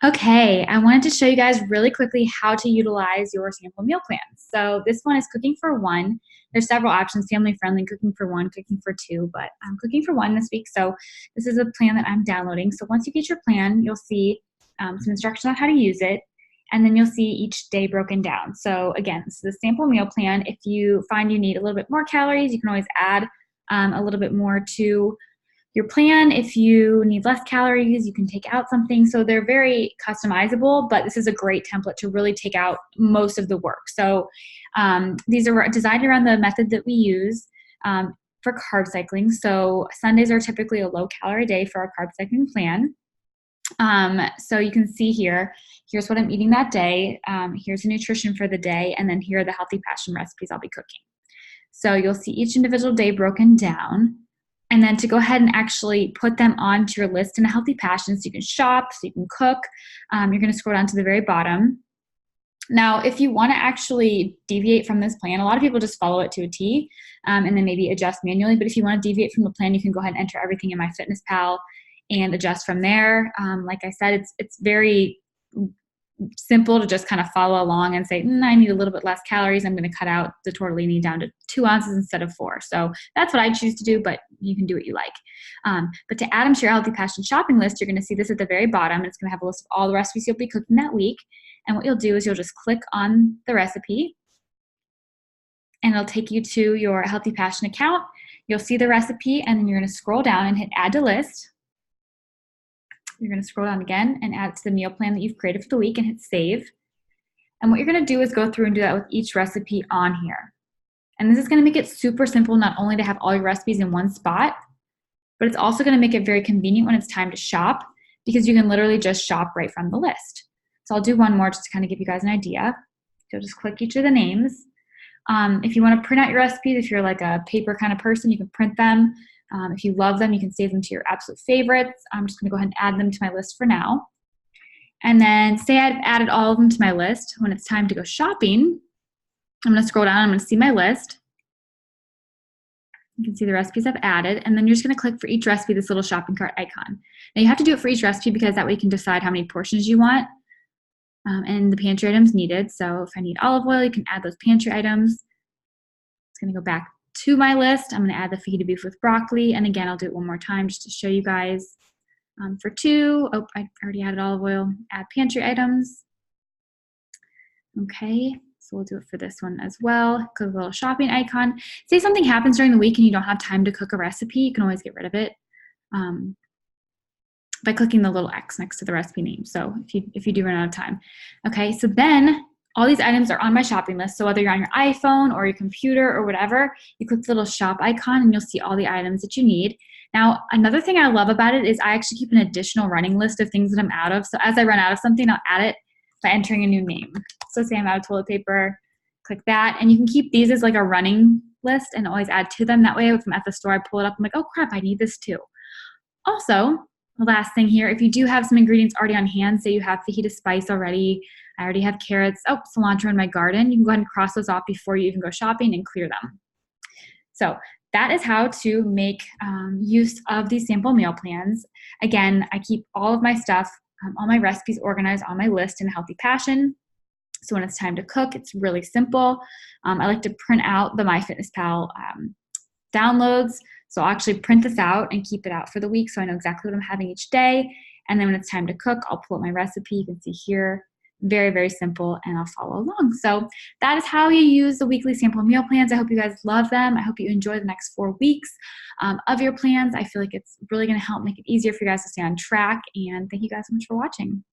Okay, I wanted to show you guys really quickly how to utilize your sample meal plans. So this one is cooking for one. There's several options, family friendly, cooking for one, cooking for two, but I'm cooking for one this week. So this is a plan that I'm downloading. So once you get your plan, you'll see some instructions on how to use it. And then you'll see each day broken down. So again, this is a sample meal plan. If you find you need a little bit more calories, you can always add a little bit more to your plan. If you need less calories, you can take out something. So they're very customizable, but this is a great template to really take out most of the work. So these are designed around the method that we use for carb cycling. So Sundays are typically a low calorie day for our carb cycling plan. So you can see here, here's what I'm eating that day. Here's the nutrition for the day. And then here are the healthy passion recipes I'll be cooking. So you'll see each individual day broken down. And then to go ahead and actually put them onto your list in a healthy passion so you can shop, so you can cook, you're going to scroll down to the very bottom. Now, if you want to actually deviate from this plan, a lot of people just follow it to a T and then maybe adjust manually. But if you want to deviate from the plan, you can go ahead and enter everything in MyFitnessPal and adjust from there. Like I said, it's very simple to just kind of follow along and say, I need a little bit less calories. I'm going to cut out the tortellini down to 2 ounces instead of 4. So that's what I choose to do, but you can do what you like. But to add them to your Healthy Passion shopping list, you're going to see this at the very bottom. It's going to have a list of all the recipes you'll be cooking that week. And what you'll do is you'll just click on the recipe and it'll take you to your Healthy Passion account. You'll see the recipe and then you're going to scroll down and hit add to list. You're going to scroll down again and add it to the meal plan that you've created for the week and hit save. And what you're going to do is go through and do that with each recipe on here. And this is going to make it super simple, not only to have all your recipes in one spot, but it's also going to make it very convenient when it's time to shop because you can literally just shop right from the list. So I'll do one more just to kind of give you guys an idea. You'll just click each of the names. If you want to print out your recipes, if you're like a paper kind of person, you can print them. If you love them, you can save them to your absolute favorites. I'm just going to go ahead and add them to my list for now. And then say I've added all of them to my list. When it's time to go shopping, I'm going to scroll down. I'm going to see my list. You can see the recipes I've added. And then you're just going to click for each recipe this little shopping cart icon. Now you have to do it for each recipe because that way you can decide how many portions you want and the pantry items needed. So if I need olive oil, you can add those pantry items. It's going to go back to my list. I'm going to add the fajita beef with broccoli. And again, I'll do it one more time just to show you guys. For 2, I already added olive oil. Add pantry items. Okay, so we'll do it for this one as well. Click the little shopping icon. Say something happens during the week and you don't have time to cook a recipe, you can always get rid of it by clicking the little X next to the recipe name. So if you do run out of time. Okay, so then all these items are on my shopping list. So whether you're on your iPhone or your computer or whatever, you click the little shop icon and you'll see all the items that you need. Now, another thing I love about it is I actually keep an additional running list of things that I'm out of. So as I run out of something, I'll add it by entering a new name. So say I'm out of toilet paper, click that. And you can keep these as like a running list and always add to them. That way, if I'm at the store, I pull it up, I'm like, oh crap, I need this too. Also, the last thing here, if you do have some ingredients already on hand, say you have fajita spice already, I already have carrots, cilantro in my garden, you can go ahead and cross those off before you even go shopping and clear them. So that is how to make use of these sample meal plans. Again, I keep all of my stuff, all my recipes organized on my list in Healthy Passion. So when it's time to cook, it's really simple. I like to print out the MyFitnessPal downloads. So I'll actually print this out and keep it out for the week so I know exactly what I'm having each day. And then when it's time to cook, I'll pull up my recipe. You can see here, very, very simple, and I'll follow along. So that is how you use the weekly sample meal plans. I hope you guys love them. I hope you enjoy the next 4 weeks of your plans. I feel like it's really going to help make it easier for you guys to stay on track. And thank you guys so much for watching.